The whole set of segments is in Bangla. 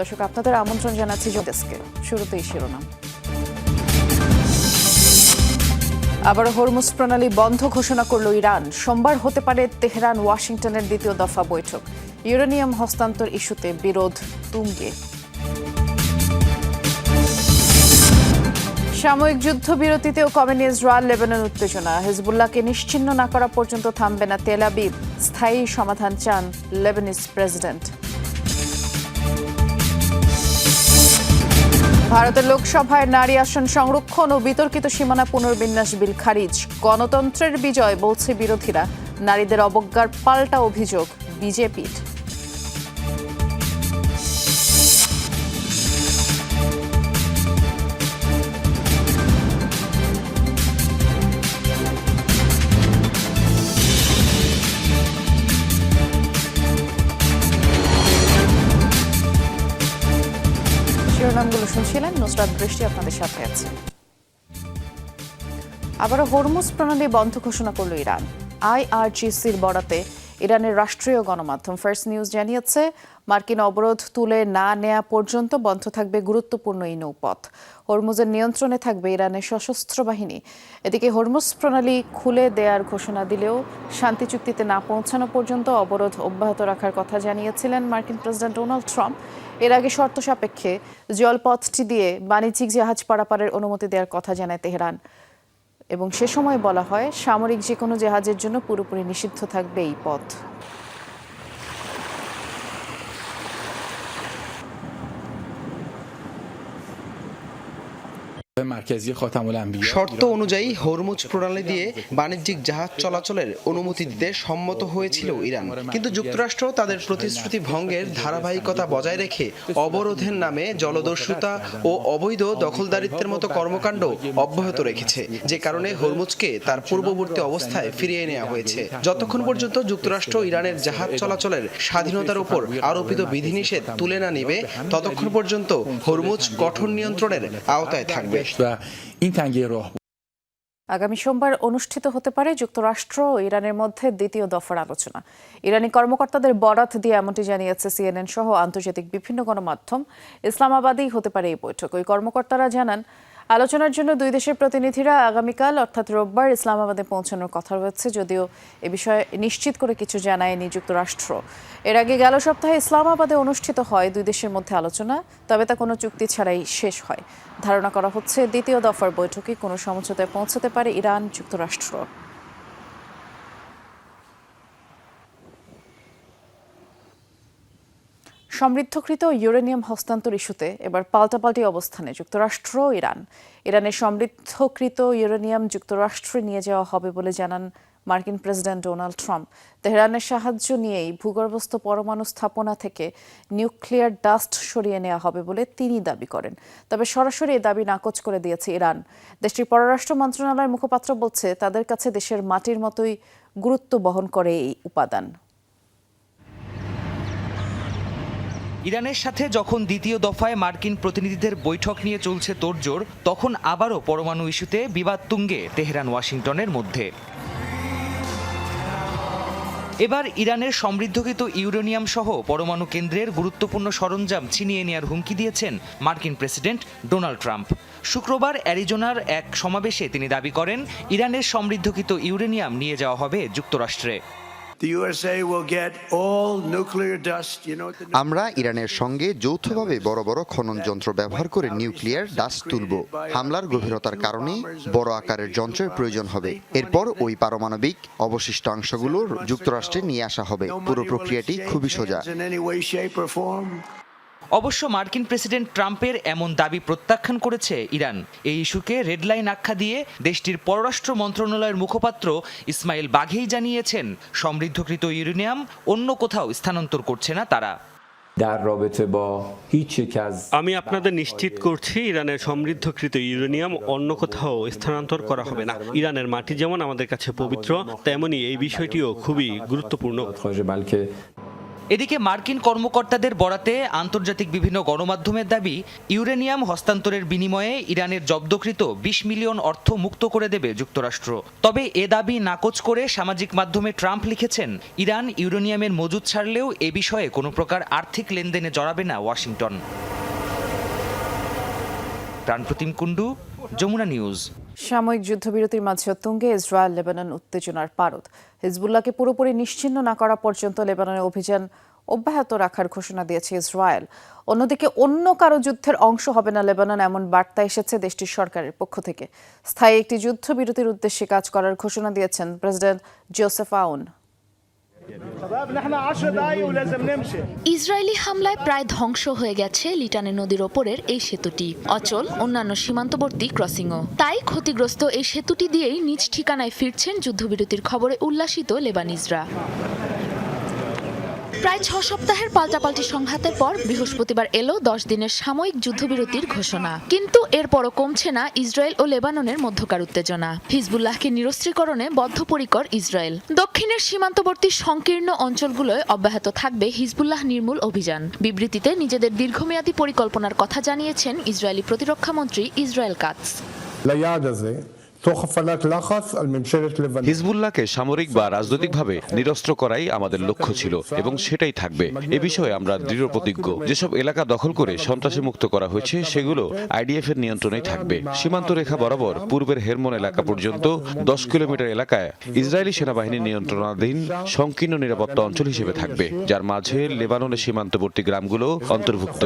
দর্শক, আপনাদের আমন্ত্রণ জানাচ্ছি ডেস্কে। শুরুতেই শিরোনাম। আবার হরমুজ প্রণালী বন্ধ ঘোষণা করল ইরান। সোমবার হতে পারে তেহরান ওয়াশিংটনের দ্বিতীয় দফা বৈঠক। ইউরেনিয়াম হস্তান্তর ইস্যুতে বিরোধ তুঙ্গে। সাময়িক যুদ্ধবিরতিতেও কমেনি ইসরায়েল লেবানন উত্তেজনা। হিজবুল্লাহকে নিশ্চিহ্ন না করা পর্যন্ত থামবে না তেল আবিব। স্থায়ী সমাধান চান লেবানিজ প্রেসিডেন্ট। ভারতের লোকসভায় নারী আসন সংরক্ষণ ও বিতর্কিত সীমানা পুনর্বিন্যাস বিল খারিজ। গণতন্ত্রের বিজয় বলছে বিরোধীরা। নারীদের অবজ্ঞার পাল্টা অভিযোগ বিজেপির। শিরোনামগুলো শুনছিলেন, নুসরাত বৃষ্টি আপনাদের সাথে আছে। আবারও হরমুজ প্রণালী বন্ধ ঘোষণা করল ইরান। IRGCর বরাতে ইরানের রাষ্ট্রীয় গণমাধ্যম ফার্স্ট নিউজ জানিয়েছে, মার্কিন অবরোধ তুলে না নেওয়া পর্যন্ত বন্ধ থাকবে গুরুত্বপূর্ণ এই নৌপথ। হরমুজের নিয়ন্ত্রণে থাকবে ইরানের সশস্ত্র বাহিনী। এদিকে হরমুজ প্রণালী খুলে দেওয়ার ঘোষণা দিলেও শান্তি চুক্তিতে না পৌঁছানো পর্যন্ত অবরোধ অব্যাহত রাখার কথা জানিয়েছিলেন মার্কিন প্রেসিডেন্ট ডোনাল্ড ট্রাম্প। এর আগে শর্ত সাপেক্ষে জলপথটি দিয়ে বাণিজ্যিক জাহাজ পারাপারের অনুমতি দেওয়ার কথা জানায় তেহরান, এবং সে সময় বলা হয় সামরিক যে কোনো জাহাজের জন্য পুরোপুরি নিষিদ্ধ থাকবে এই পথ। শর্ত অনুযায়ী হরমুজ প্রণালী দিয়ে বাণিজ্যিক জাহাজ চলাচলের অনুমতি দিতে সম্মত হয়েছিল ইরান, কিন্তু যুক্তরাষ্ট্র তাদের প্রতিশ্রুতি ভঙ্গের ধারাবাহিকতা বজায় রেখে অবরোধের নামে জলদস্যুতা ও অবৈধ দখলদারিত্বের মতো কর্মকাণ্ড অব্যাহত রেখেছে, যে কারণে হরমুজকে তার পূর্ববর্তী অবস্থায় ফিরিয়ে নেওয়া হয়েছে। যতক্ষণ পর্যন্ত যুক্তরাষ্ট্র ইরানের জাহাজ চলাচলের স্বাধীনতার উপর আরোপিত বিধিনিষেধ তুলে না নেবে, ততক্ষণ পর্যন্ত হরমুজ কঠোর নিয়ন্ত্রণের আওতায় থাকবে। আগামী সোমবার অনুষ্ঠিত হতে পারে যুক্তরাষ্ট্র ও ইরানের মধ্যে দ্বিতীয় দফার আলোচনা। ইরানি কর্মকর্তাদের বরাত দিয়ে এমনটি জানিয়েছে CNN সহ আন্তর্জাতিক বিভিন্ন গণমাধ্যম। ইসলামাবাদেই হতে পারে এই বৈঠক। ওই কর্মকর্তারা জানান, আলোচনার জন্য দুই দেশের প্রতিনিধিরা আগামীকাল অর্থাৎ রোববার ইসলামাবাদে পৌঁছানোর কথা রয়েছে, যদিও এ বিষয়ে নিশ্চিত করে কিছু জানায়নি যুক্তরাষ্ট্র। এর আগে গেল সপ্তাহে ইসলামাবাদে অনুষ্ঠিত হয় দুই দেশের মধ্যে আলোচনা, তবে তা কোনো চুক্তি ছাড়াই শেষ হয়। ধারণা করা হচ্ছে দ্বিতীয় দফার বৈঠকে কোনো সমঝোতায় পৌঁছাতে পারে ইরান যুক্তরাষ্ট্র। সমৃদ্ধকৃত ইউরেনিয়াম হস্তান্তর ইস্যুতে এবার পাল্টাপাল্টি অবস্থানে যুক্তরাষ্ট্র ও ইরান। ইরানের সমৃদ্ধকৃত ইউরেনিয়াম যুক্তরাষ্ট্রে নিয়ে যাওয়া হবে বলে জানান মার্কিন প্রেসিডেন্ট ডোনাল্ড ট্রাম্প। তেহরানের সাহায্য নিয়েই ভূগর্ভস্থ পরমাণু স্থাপনা থেকে নিউক্লিয়ার ডাস্ট সরিয়ে নেওয়া হবে বলে তিনি দাবি করেন। তবে সরাসরি এ দাবি নাকচ করে দিয়েছে ইরান। দেশটির পররাষ্ট্র মন্ত্রণালয়ের মুখপাত্র বলছে, তাদের কাছে দেশের মাটির মতোই গুরুত্ব বহন করে এই উপাদান। ইরানের সাথে যখন দ্বিতীয় দফায় মার্কিন প্রতিনিধিদের বৈঠক নিয়ে চলছে তোড়জোড়, তখন আবারও পরমাণু ইস্যুতে বিবাদ তুঙ্গে তেহরান ওয়াশিংটনের মধ্যে। এবার ইরানের সমৃদ্ধকৃত ইউরেনিয়াম সহ পরমাণু কেন্দ্রের গুরুত্বপূর্ণ সরঞ্জাম ছিনিয়ে নেওয়ার হুমকি দিয়েছেন মার্কিন প্রেসিডেন্ট ডোনাল্ড ট্রাম্প। শুক্রবার অ্যারিজোনার এক সমাবেশে তিনি দাবি করেন, ইরানের সমৃদ্ধকৃত ইউরেনিয়াম নিয়ে যাওয়া হবে যুক্তরাষ্ট্রে। আমরা ইরানের সঙ্গে যৌথভাবে বড় বড় খনন যন্ত্র ব্যবহার করে নিউক্লিয়ার ডাস্ট তুলব। হামলার গভীরতার কারণে বড় আকারের যন্ত্রের প্রয়োজন হবে। এরপর ওই পারমাণবিক অবশিষ্টাংশগুলো যুক্তরাষ্ট্রে নিয়ে আসা হবে। পুরো প্রক্রিয়াটি খুবই সোজা। অবশ্য মার্কিন প্রেসিডেন্ট ট্রাম্পের এমন দাবি প্রত্যাখ্যান করেছে ইরান। এই ইস্যুকে রেডলাইন আখ্যা দিয়ে দেশটির পররাষ্ট্র মন্ত্রণালয়ের মুখপাত্র ইসমাইল বাঘেই জানিয়েছেন, সমৃদ্ধকৃত ইউরেনিয়াম অন্য কোথাও স্থানান্তর করছে না তারা। আমি আপনাদের নিশ্চিত করছি, ইরানের সমৃদ্ধকৃত ইউরেনিয়াম অন্য কোথাও স্থানান্তর করা হবে না। ইরানের মাটি যেমন আমাদের কাছে পবিত্র, তেমনি এই বিষয়টিও খুবই গুরুত্বপূর্ণ। এদিকে মার্কিন কর্মকর্তাদের বরাতে আন্তর্জাতিক বিভিন্ন গণমাধ্যমের দাবি, ইউরেনিয়াম হস্তান্তরের বিনিময়ে ইরানের জব্দকৃত ২০ মিলিয়ন অর্থ মুক্ত করে দেবে যুক্তরাষ্ট্র। তবে এ দাবি নাকচ করে সামাজিক মাধ্যমে ট্রাম্প লিখেছেন, ইরান ইউরেনিয়ামের মজুদ ছাড়লেও এ বিষয়ে কোনো প্রকার আর্থিক লেনদেনে জড়াবে না ওয়াশিংটন। প্রাণপ্রতিম কুণ্ডু, যমুনা নিউজ। সাময়িক যুদ্ধবিরতির মাঝে তুঙ্গে ইসরায়েল লেবানন উত্তেজনার পারদ। হিজবুল্লাহকে পুরোপুরি নিশ্চিহ্ন না করা পর্যন্ত লেবাননে অভিযান অব্যাহত রাখার ঘোষণা দিয়েছে ইসরায়েল। অন্যদিকে অন্য কারো যুদ্ধের অংশ হবে না লেবানন, এমন বার্তা এসেছে দেশটির সরকারের পক্ষ থেকে। স্থায়ী একটি যুদ্ধবিরতির উদ্দেশ্যে কাজ করার ঘোষণা দিয়েছেন প্রেসিডেন্ট জোসেফ আউন। ইসরায়েলি হামলায় প্রায় ধ্বংস হয়ে গেছে লিটানি নদীর ওপরের এই সেতুটি, অচল অন্যান্য সীমান্তবর্তী ক্রসিংও। তাই ক্ষতিগ্রস্ত এই সেতুটি দিয়েই নিজ ঠিকানায় ফিরছেন যুদ্ধবিরতির খবরে উল্লাসিত লেবানিজরা। প্রায় ৬ সপ্তাহের পাল্টাপাল্টি সংঘাতের পর বৃহস্পতিবার এলো ১০ দিনের সাময়িক যুদ্ধবিরতির ঘোষণা। কিন্তু এরপরও কমছে না ইসরায়েল ও লেবাননের মধ্যকার উত্তেজনা। হিজবুল্লাহকে নিরস্ত্রীকরণে বদ্ধপরিকর ইসরায়েল। দক্ষিণের সীমান্তবর্তী সংকীর্ণ অঞ্চলগুলোয় অব্যাহত থাকবে হিজবুল্লাহ নির্মূল অভিযান। বিবৃতিতে নিজেদের দীর্ঘমেয়াদী পরিকল্পনার কথা জানিয়েছেন ইসরায়েলি প্রতিরক্ষামন্ত্রী ইসরায়েল কাটস। হিজবুল্লাহকে সামরিক বা রাজনৈতিকভাবে নিরস্ত্র করাই আমাদের লক্ষ্য ছিল এবং সেটাই থাকবে। এ বিষয়ে আমরা দৃঢ় প্রতিজ্ঞ। যেসব এলাকা দখল করে সন্ত্রাসী মুক্ত করা হয়েছে সেগুলো আইডিএফ এর নিয়ন্ত্রণেই থাকবে। সীমান্ত রেখা বরাবর পূর্বের হেরমন এলাকা পর্যন্ত ১০ কিলোমিটার এলাকায় ইসরায়েলি সেনাবাহিনীর নিয়ন্ত্রণাধীন সংকীর্ণ নিরাপত্তা অঞ্চল হিসেবে থাকবে, যার মাঝে লেবাননের সীমান্তবর্তী গ্রামগুলো অন্তর্ভুক্ত।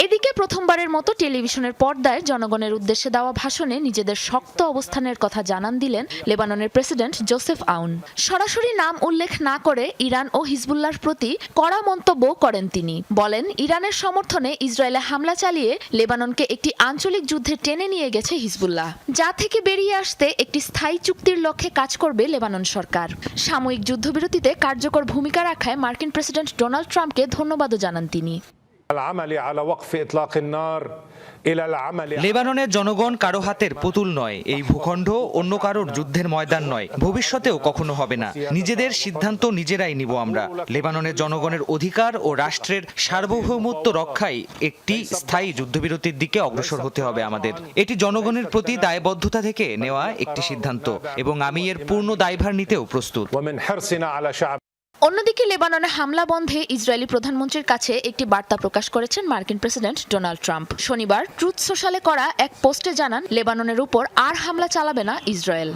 এদিকে প্রথমবারের মতো টেলিভিশনের পর্দায় জনগণের উদ্দেশ্যে দেওয়া ভাষণে নিজেদের শক্ত অবস্থানের কথা জানান দিলেন লেবাননের প্রেসিডেন্ট জোসেফ আউন। সরাসরি নাম উল্লেখ না করে ইরান ও হিজবুল্লাহর প্রতি কড়া মন্তব্য করেন তিনি। বলেন, ইরানের সমর্থনে ইসরায়েলে হামলা চালিয়ে লেবাননকে একটি আঞ্চলিক যুদ্ধে টেনে নিয়ে গেছে হিজবুল্লাহ, যা থেকে বেরিয়ে আসতে একটি স্থায়ী চুক্তির লক্ষ্যে কাজ করবে লেবানন সরকার। সাময়িক যুদ্ধবিরতিতে কার্যকর ভূমিকা রাখায় মার্কিন প্রেসিডেন্ট ডোনাল্ড ট্রাম্পকে ধন্যবাদও জানান তিনি। লেবাননের জনগণ কারো হাতের পুতুল নয়। এই ভূখণ্ড অন্য কারোর যুদ্ধের ময়দান নয়, ভবিষ্যতেও কখনো হবে না। নিজেদের সিদ্ধান্ত নিজেরাই নিব আমরা। লেবাননের জনগণের অধিকার ও রাষ্ট্রের সার্বভৌমত্ব রক্ষায় একটি স্থায়ী যুদ্ধবিরতির দিকে অগ্রসর হতে হবে আমাদের। এটি জনগণের প্রতি দায়বদ্ধতা থেকে নেওয়া একটি সিদ্ধান্ত এবং আমি এর পূর্ণ দায়ভার নিতেও প্রস্তুত। অন্যদিকে লেবাননে হামলা বন্ধে ইসরায়েলি প্রধানমন্ত্রীর কাছে একটি বার্তা প্রকাশ করেছেন মার্কিন প্রেসিডেন্ট ডোনাল্ড ট্রাম্প। শনিবার ট্রুথ সোশ্যালে করা এক পোস্টে জানান, লেবাননের উপর আর হামলা চালাবে না ইসরায়েল।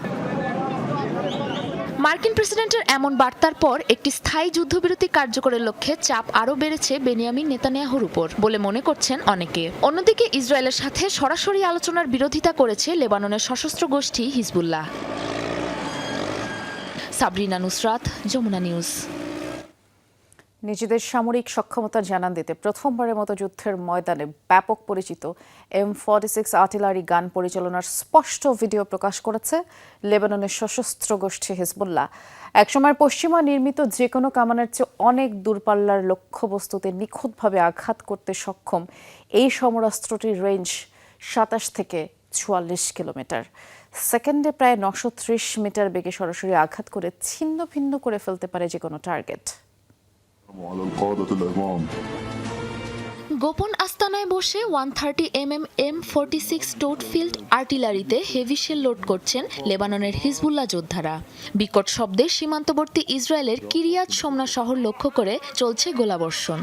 মার্কিন প্রেসিডেন্টের এমন বার্তার পর একটি স্থায়ী যুদ্ধবিরতি কার্যকরের লক্ষ্যে চাপ আরও বেড়েছে বেনিয়ামিন নেতানিয়াহুর উপর বলে মনে করছেন অনেকে। অন্যদিকে ইসরায়েলের সাথে সরাসরি আলোচনার বিরোধিতা করেছে লেবাননের সশস্ত্র গোষ্ঠী হিজবুল্লাহ। সাবরিনা নুসরাত, যমুনা নিউজ। নিজেদের সামরিক সক্ষমতা জানান দিতে প্রথমবারের মতো যুদ্ধের ময়দানে ব্যাপক পরিচিত M46 আর্টিলারি গান পরিচালনার স্পষ্ট ভিডিও প্রকাশ করেছে লেবাননের সশস্ত্র গোষ্ঠী হিজবুল্লাহ। একসময় পশ্চিমা নির্মিত যে কোনো কামানের চেয়ে অনেক দূরপাল্লার লক্ষ্যবস্তুতে নিখুঁতভাবে আঘাত করতে সক্ষম এই সমরাস্ত্রটির রেঞ্জ ২৭ থেকে ৪৪ কিলোমিটার। সেকেন্ডে প্রায় ৯৩০ মিটার বেগে সরাসরি আঘাত করে ছিন্ন ভিন্ন করে ফেলতে পারে যে কোনো টার্গেট। গোপন আস্তানায় বসে 130mm M46 টোটফিল্ড আর্টিলারিতে হেভি শেল লোড করছেন লেবাননের হিজবুল্লাহ যোদ্ধারা। বিকট শব্দে সীমান্তবর্তী ইসরায়েলের কিরিয়াত শমনা শহর লক্ষ্য করে চলছে গোলাবর্ষণ।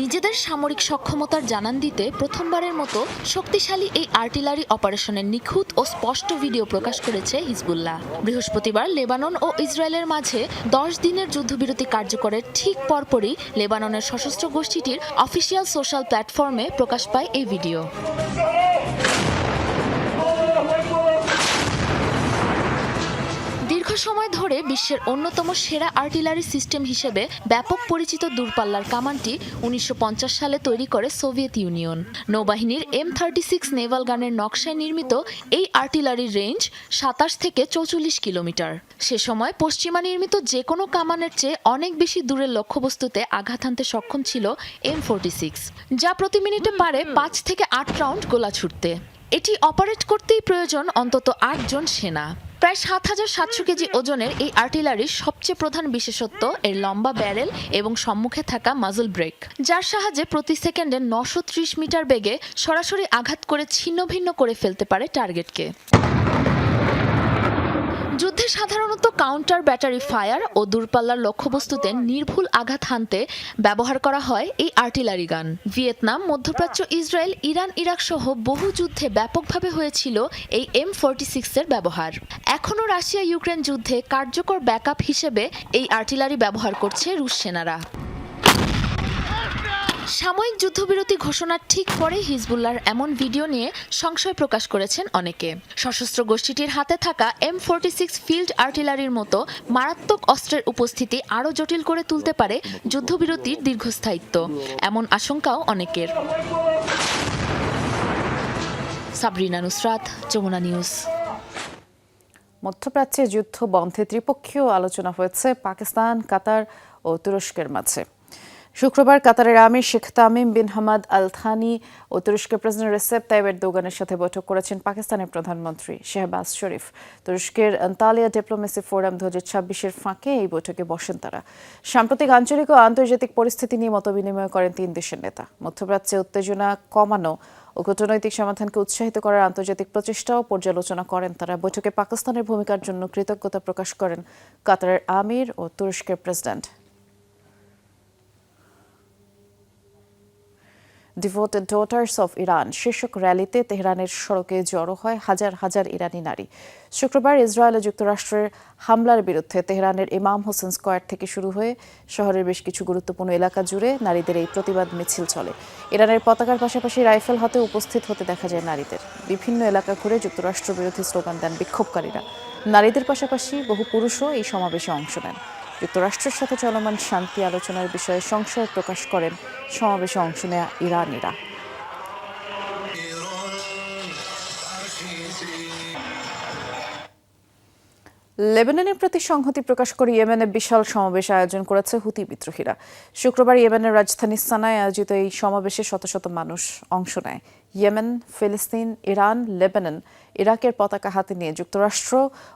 নিজেদের সামরিক সক্ষমতার জানান দিতে প্রথমবারের মতো শক্তিশালী এই আর্টিলারি অপারেশনের নিখুঁত ও স্পষ্ট ভিডিও প্রকাশ করেছে হিজবুল্লাহ। বৃহস্পতিবার লেবানন ও ইসরায়েলের মাঝে 10 দিনের যুদ্ধবিরতি কার্যকরের ঠিক পরপরই লেবাননের সশস্ত্র গোষ্ঠীটির অফিসিয়াল সোশ্যাল প্ল্যাটফর্মে প্রকাশ পায় এই ভিডিও। দীর্ঘ সময় ধরে বিশ্বের অন্যতম সেরা আর্টিলারি সিস্টেম হিসেবে ব্যাপক পরিচিত দূরপাল্লার কামানটি ১৯৫০ সালে তৈরি করে সোভিয়েত ইউনিয়ন। নৌবাহিনীর M36 নেভাল গানের নকশায় নির্মিত এই আর্টিলারির রেঞ্জ ২৭ থেকে ৪৪ কিলোমিটার। সে সময় পশ্চিমা নির্মিত যে কোনো কামানের চেয়ে অনেক বেশি দূরের লক্ষ্যবস্তুতে আঘাত হানতে সক্ষম ছিল M46, যা প্রতি মিনিটে পারে ৫ থেকে ৮ রাউন্ড গোলা ছুটতে। এটি অপারেট করতেই প্রয়োজন অন্তত 8 জন সেনা। প্রায় ৭৭০০ কেজি ওজনের এই আর্টিলারির সবচেয়ে প্রধান বিশেষত্ব এর লম্বা ব্যারেল এবং সম্মুখে থাকা মাজল ব্রেক, যার সাহায্যে প্রতি সেকেন্ডে ৯৩০ মিটার বেগে সরাসরি আঘাত করে ছিন্নভিন্ন করে ফেলতে পারে টার্গেটকে। যুদ্ধে সাধারণত কাউন্টার ব্যাটারি ফায়ার ও দূরপাল্লার লক্ষ্যবস্তুতে নির্ভুল আঘাত হানতে ব্যবহার করা হয় এই আর্টিলারি গান। ভিয়েতনাম, মধ্যপ্রাচ্য, ইসরায়েল, ইরান, ইরাক সহ বহু যুদ্ধে ব্যাপকভাবে হয়েছিল এই M46 এর ব্যবহার। এখনও রাশিয়া ইউক্রেন যুদ্ধে কার্যকর ব্যাকআপ হিসেবে এই আর্টিলারি ব্যবহার করছে রুশ সেনারা। সাময়িক যুদ্ধবিরতি ঘোষণার ঠিক পরে হিজবুল্লাহর এমন ভিডিও নিয়ে সংশয় প্রকাশ করেছেন অনেকে। সশস্ত্র গোষ্ঠীটির হাতে থাকা M46 ফিল্ড আর্টিলারির মতো মারাত্মক অস্ত্রের উপস্থিতি আরও জটিল করে তুলতে পারে যুদ্ধবিরতির দীর্ঘস্থায়িত্ব, এমন আশঙ্কাও অনেকের। সাবরিনা নুসরাত, যমুনা নিউজ। মধ্যপ্রাচ্যে যুদ্ধ বন্ধে ত্রিপক্ষীয় আলোচনা হয়েছে পাকিস্তান, কাতার ও তুরস্কের মাঝে। শুক্রবার কাতারের আমির Sheikh Tamim bin Hamad Al Thani ও তুরস্কের প্রেসিডেন্ট রেসেপ তাইয়িপ এরদোগানের সাথে বৈঠক করেছেন পাকিস্তানের প্রধানমন্ত্রী শাহবাজ শরীফ। তুরস্কের আন্তালিয়া ডিপ্লোমেসি ফোরাম 2026-এর ফাঁকে এই বৈঠকে বসেন তারা। সাম্প্রতিক আঞ্চলিক ও আন্তর্জাতিক পরিস্থিতি নিয়ে মতবিনিময় করেন তিন দেশের নেতা। মধ্যপ্রাচ্যে উত্তেজনা কমানো ও কূটনৈতিক সমাধানকে উৎসাহিত করার আন্তর্জাতিক প্রচেষ্টাও পর্যালোচনা করেন তারা। বৈঠকে পাকিস্তানের ভূমিকার জন্য কৃতজ্ঞতা প্রকাশ করেন কাতারের আমির ও তুরস্কের president. Devoted daughters of Iran শীর্ষক র্যালিতে তেহরানের সড়কে জড়ো হয় হাজার হাজার ইরানি নারী। শুক্রবার ইসরায়েল ও যুক্তরাষ্ট্রের হামলার বিরুদ্ধে তেহরানের ইমাম হোসেন স্কয়ার থেকে শুরু হয়ে শহরের বেশ কিছু গুরুত্বপূর্ণ এলাকা জুড়ে নারীদের এই প্রতিবাদ মিছিল চলে। ইরানের পতাকার পাশাপাশি রাইফেল হাতে উপস্থিত হতে দেখা যায় নারীদের। বিভিন্ন এলাকা ঘুরে যুক্তরাষ্ট্র বিরোধী স্লোগান দেন বিক্ষোভকারীরা। নারীদের পাশাপাশি বহু পুরুষও এই সমাবেশে অংশ নেন। যুক্তরাষ্ট্রের সাথে চলমান শান্তি আলোচনার বিষয়ে সংশয় প্রকাশ করেন সমাবেশে অংশ নেয়া ইরানিরা। লেবাননের প্রতি সংহতি প্রকাশ করে ইয়েমেনে বিশাল সমাবেশ আয়োজন করেছে হুতি বিদ্রোহীরা। শুক্রবার ইয়েমেনের রাজধানী সানায় আয়োজিত এই সমাবেশে শত শত মানুষ অংশ নেয়। ইয়েমেন, ফিলিস্তিন, ইরান, লেবানন, ইরাকের পতাকা হাতে নিয়ে যুক্তরাষ্ট্র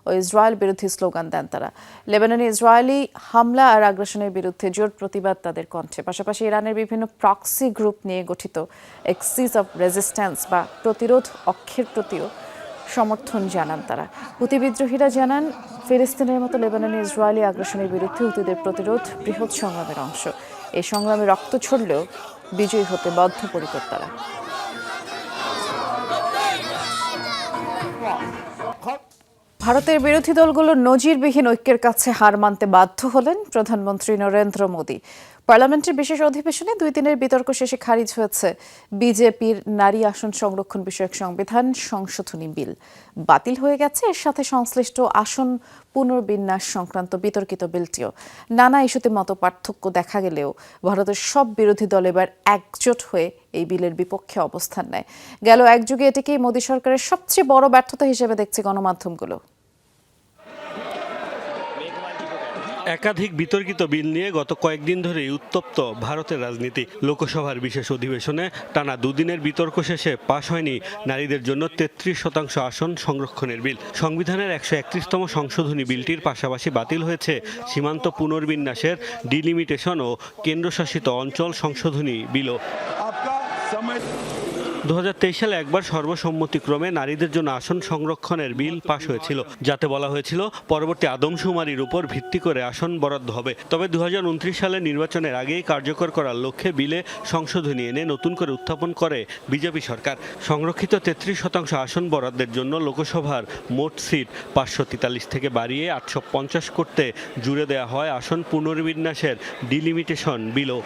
ও ইসরায়েল বিরোধী স্লোগান দেন তারা। লেবাননে ইসরায়েলি হামলা আর আগ্রাসনের বিরুদ্ধে জোর প্রতিবাদ তাদের কণ্ঠে। পাশাপাশি ইরানের বিভিন্ন প্রক্সি গ্রুপ নিয়ে গঠিত এক্সিস অফ রেজিস্ট্যান্স বা প্রতিরোধ অক্ষের প্রতিও সমর্থন জানান তারা। হুতি বিদ্রোহীরা জানান, ফিলিস্তিনের মতো লেবাননে ইসরায়েলি আগ্রাসনের বিরুদ্ধে হুতিদের প্রতিরোধ বৃহৎ সংগ্রামের অংশ। এই সংগ্রামে রক্ত ঝরলেও বিজয়ী হতে বদ্ধপরিকর তারা। ভারতের বিরোধী দলগুলোর নজিরবিহীন ঐক্যের কাছে হার মানতে বাধ্য হলেন প্রধানমন্ত্রী নরেন্দ্র মোদী। পার্লামেন্টের বিশেষ অধিবেশনে 2 দিনের বিতর্ক শেষে খারিজ হয়েছে বিজেপির নারী আসন সংরক্ষণ বিষয়ক সংবিধান সংশোধনী বিল। বাতিল হয়ে গেছে এর সাথে সংশ্লিষ্ট আসন পুনর্বিন্যাস সংক্রান্ত বিতর্কিত বিলটিও। নানা ইস্যুতে মতপার্থক্য দেখা গেলেও ভারতের সব বিরোধী দল এবার একজোট হয়ে এই বিলের বিপক্ষে অবস্থান নেয়। গেল এক যুগে এটিকেই মোদী সরকারের সবচেয়ে বড় ব্যর্থতা হিসেবে দেখছে গণমাধ্যমগুলো। একাধিক বিতর্কিত বিল নিয়ে গত কয়েকদিন ধরেই উত্তপ্ত ভারতের রাজনীতি। লোকসভার বিশেষ অধিবেশনে টানা 2 দিনের বিতর্ক শেষে পাশ হয়নি নারীদের জন্য 33% আসন সংরক্ষণের বিল। সংবিধানের 131তম সংশোধনী বিলটির পাশাপাশি বাতিল হয়েছে সীমান্ত পুনর্বিন্যাসের ডিলিমিটেশন ও কেন্দ্রশাসিত অঞ্চল সংশোধনী বিলও। 2023 সালে একবার সর্বসম্মতিক্রমে নারীদের জন্য আসন সংরক্ষণের বিল পাশ হয়েছিল, যাতে বলা হয়েছিল পরবর্তী আদমশুমারির উপর ভিত্তি করে আসন বরাদ্দ হবে। তবে 2029 সালে নির্বাচনের আগেই কার্যকর করার লক্ষ্যে বিলে সংশোধনী এনে নতুন করে উত্থাপন করে বিজেপি সরকার। সংরক্ষিত 33% আসন বরাদ্দের জন্য লোকসভার মোট সিট 543 থেকে বাড়িয়ে 850 করতে জুড়ে দেওয়া হয় আসন পুনর্বিন্যাসের ডিলিমিটেশন বিলও।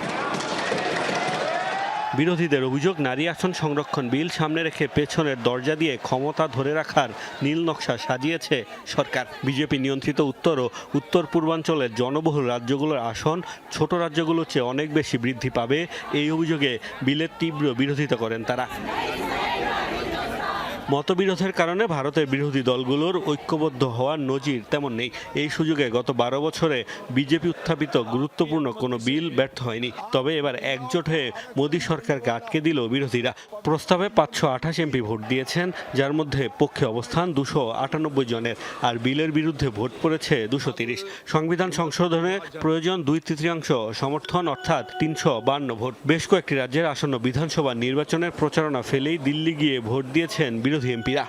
বিরোধীদের অভিযোগ, নারী আসন সংরক্ষণ বিল সামনে রেখে পেছনের দরজা দিয়ে ক্ষমতা ধরে রাখার নীল নকশা সাজিয়েছে সরকার। বিজেপি নিয়ন্ত্রিত উত্তর ও উত্তর পূর্বাঞ্চলের জনবহুল রাজ্যগুলোর আসন ছোট রাজ্যগুলোর চেয়ে অনেক বেশি বৃদ্ধি পাবে, এই অভিযোগে বিলের তীব্র বিরোধিতা করেন তারা। মতবিরোধের কারণে ভারতের বিরোধী দলগুলোর ঐক্যবদ্ধ হওয়ার নজির তেমন নেই। এই সুযোগে গত 12 বছরে বিজেপি উত্থাপিত গুরুত্বপূর্ণ কোনো বিল ব্যর্থ হয়নি। তবে এবার একজোট হয়ে মোদী সরকারকে আটকে দিল বিরোধীরা। প্রস্তাবে 528 এমপি ভোট দিয়েছেন, যার মধ্যে পক্ষে অবস্থান 298 জনের, আর বিলের বিরুদ্ধে ভোট পড়েছে 230। সংবিধান সংশোধনে প্রয়োজন 2/3 সমর্থন, অর্থাৎ 352 ভোট। বেশ কয়েকটি রাজ্যের আসন্ন বিধানসভা নির্বাচনের প্রচারণা ফেলেই দিল্লি গিয়ে ভোট দিয়েছেন বিরোধী এমপিরা।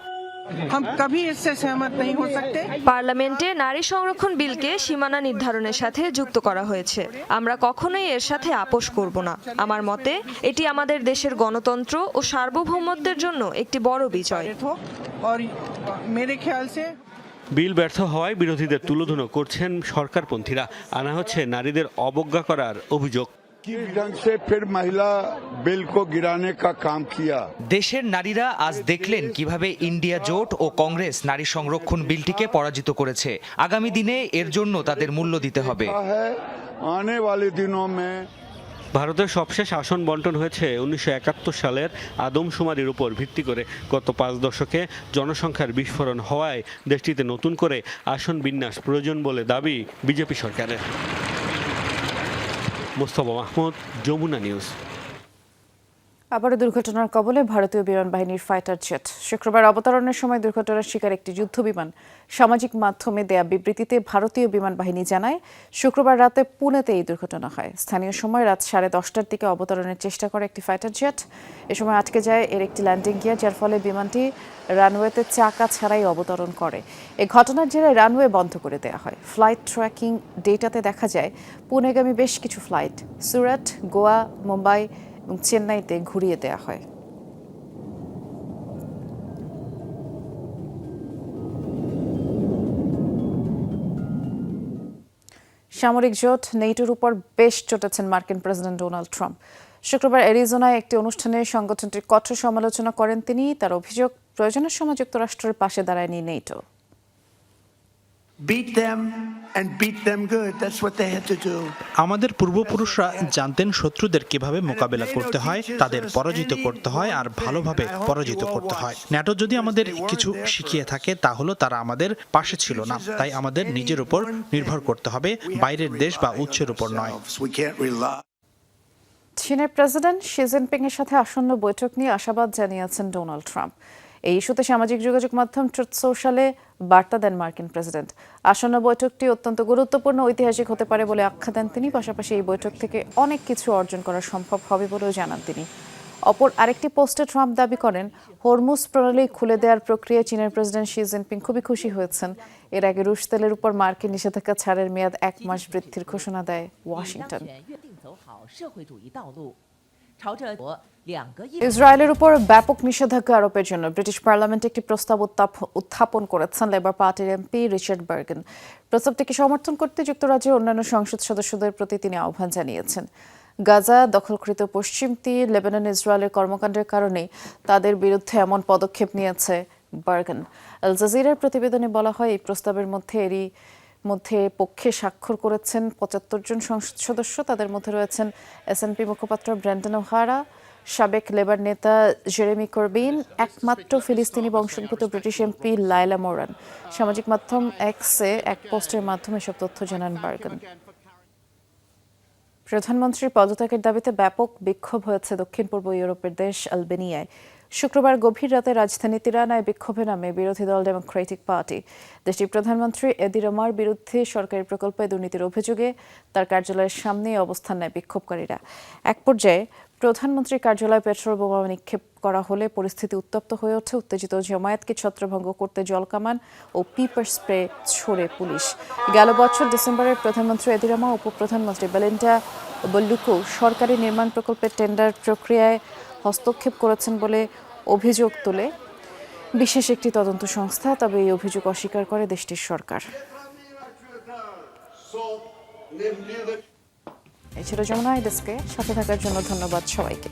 পার্লামেন্টে নারী সংরক্ষণ বিলকে সীমানা নির্ধারণের সাথে যুক্ত করা হয়েছে। আমরা কখনোই এর সাথে আপোষ করব না। আমার মতে এটি আমাদের দেশের গণতন্ত্র ও সার্বভৌমত্বের জন্য একটি বড় বিজয়। বিল ব্যর্থ হওয়ায় বিরোধীদের তুলোধুনো করছেন সরকারপন্থীরা। আনা হচ্ছে নারীদের অবজ্ঞা করার অভিযোগ। দেশের নারীরা আজ দেখলেন কিভাবে ইন্ডিয়া জোট ও কংগ্রেস নারী সংরক্ষণ বিলটিকে পরাজিত করেছে। আগামী দিনে এর জন্য তাদের মূল্য দিতে হবে। ভারতের সবশেষ আসন বন্টন হয়েছে 1971 সালের আদমশুমারির উপর ভিত্তি করে। গত 5 দশকে জনসংখ্যার বিস্ফোরণ হওয়ায় দেশটিতে নতুন করে আসন বিন্যাস প্রয়োজন বলে দাবি বিজেপি সরকারের। মোস্তফা মাহমুদ, যমুনা নিউজ। আবারও দুর্ঘটনার কবলে ভারতীয় বিমান বাহিনীর ফাইটার জেট। শুক্রবার অবতরণের সময় দুর্ঘটনার শিকার একটি যুদ্ধ বিমান। সামাজিক মাধ্যমে দেয়া বিবৃতিতে ভারতীয় বিমান বাহিনী জানায়, শুক্রবার রাতে পুনেতে এই দুর্ঘটনা হয়। স্থানীয় সময় রাত 10:30টার দিকে অবতরণের চেষ্টা করে একটি ফাইটার জেট। এ সময় আটকে যায় এর একটি ল্যান্ডিং গিয়ার, যার ফলে বিমানটি রানওয়েতে চাকা ছাড়াই অবতরণ করে। এই ঘটনার জেরে রানওয়ে বন্ধ করে দেওয়া হয়। ফ্লাইট ট্র্যাকিং ডেটাতে দেখা যায় পুনেগামী বেশ কিছু ফ্লাইট সুরাট, গোয়া, মুম্বাই এবং চেন্নাইতে ঘুরিয়ে দেওয়া হয়। সামরিক জোট নেটোর উপর বেশ চটেছেন মার্কিন প্রেসিডেন্ট ডোনাল্ড ট্রাম্প। শুক্রবার অ্যারিজোনায় একটি অনুষ্ঠানে সংগঠনটির কঠোর সমালোচনা করেন তিনি। তার অভিযোগ, প্রয়োজনের সময় যুক্তরাষ্ট্রের পাশে দাঁড়ায়নি নেটো। আমাদের পূর্বপুরুষরা জানতেন শত্রুদের কিভাবে মোকাবেলা করতে হয়, তাদের পরাজিত করতে হয় আর ভালোভাবে পরাজিত করতে হয়। ন্যাটো যদি আমাদের কিছু শিখিয়ে থাকে তা হলো তারা আমাদের পাশে ছিল না। তাই আমাদের নিজের উপর নির্ভর করতে হবে, বাইরের দেশ বা উৎসের উপর নয়। চীনের প্রেসিডেন্ট শি জিনপিং এর সাথে আসন্ন বৈঠক নিয়ে আশাবাদ জানিয়েছেন ডোনাল্ড ট্রাম্প। এই ইস্যুতে সামাজিক যোগাযোগ মাধ্যম ট্রুথ সোশ্যালে বার্তা দেন মার্কিন প্রেসিডেন্ট। আসন্ন বৈঠকটি অত্যন্ত গুরুত্বপূর্ণ, ঐতিহাসিক হতে পারে বলে আখ্যা দেন তিনি। পাশাপাশি এই বৈঠক থেকে অনেক কিছু অর্জন করা সম্ভব হবে বলেও জানান তিনি। অপর আরেকটি পোস্টে ট্রাম্প দাবি করেন, হরমুজ প্রণালী খুলে দেওয়ার প্রক্রিয়ায় চীনের প্রেসিডেন্ট শি জিনপিং খুবই খুশি হয়েছেন। এর আগে রুশ তেলের উপর মার্কিন নিষেধাজ্ঞা ছাড়ের মেয়াদ 1 মাস বৃদ্ধির ঘোষণা দেয় ওয়াশিংটন। ইসরায়েলের উপর ব্যাপক নিষেধাজ্ঞা আরোপের জন্য ব্রিটিশ পার্লামেন্টে একটি প্রস্তাব উত্থাপন করেছেন লেবার পার্টির এমপি রিচার্ড বার্গেন। প্রস্তাবটিকে সমর্থন করতে যুক্তরাজ্যের অন্যান্য সংসদ সদস্যদের প্রতি তিনি আহ্বান জানিয়েছেন। গাজা দখলকৃত পশ্চিম তীর, লেবানন ইসরায়েলের কর্মকাণ্ডের কারণে তাদের বিরুদ্ধে এমন পদক্ষেপ নিয়েছে বার্গেন। আল জাজিরার প্রতিবেদনে বলা হয়, এই প্রস্তাবের মধ্যে পক্ষে স্বাক্ষর করেছেন 75 জন সংসদ সদস্য। তাদের মধ্যে রয়েছেন এসএনপি মুখপাত্র ব্র্যান্ডন ওহারা, সাবেক লেবার নেতা জেরেমি করবিন, একমাত্র ফিলিস্তিনি বংশোদ্ভূত ব্রিটিশ এমপি লায়লা মোরান। সামাজিক মাধ্যম এক্সে এক পোস্টের মাধ্যমে সব তথ্য জানান বার্গেন। প্রধানমন্ত্রীর পদত্যাগের দাবিতে ব্যাপক বিক্ষোভ হয়েছে দক্ষিণ পূর্ব ইউরোপের দেশ আলবেনিয়ায়। শুক্রবার গভীর রাতে রাজধানী তিরানায় বিক্ষোভে নামে বিরোধী দল ডেমোক্রেটিক পার্টি। দেশটির প্রধানমন্ত্রী এদি রামার বিরুদ্ধে সরকারি প্রকল্পে দুর্নীতির অভিযোগে তার কার্যালয়ের সামনে অবস্থান নেয় বিক্ষোভকারীরা। এক পর্যায়ে প্রধানমন্ত্রীর কার্যালয়ে পেট্রোল বোমা নিক্ষেপ করা হলে পরিস্থিতি উত্তপ্ত হয়ে ওঠে। উত্তেজিত জমায়েতকে ছত্রভঙ্গ করতে জলকামান ও পিপার স্প্রে ছোড়ে পুলিশ। গেল বছর ডিসেম্বরে প্রধানমন্ত্রী এদি রামা ও উপপ্রধানমন্ত্রী বেলিন্ডা বল্লুকো সরকারি নির্মাণ প্রকল্পের টেন্ডার প্রক্রিয়ায় হস্তক্ষেপ করেছেন বলে অভিযোগ তোলে বিশেষ একটি তদন্ত সংস্থা। তবে এই অভিযোগ অস্বীকার করে দেশটির সরকার। এই ছিল যমুনা ডেস্কে সাথে থাকার জন্য ধন্যবাদ সবাইকে।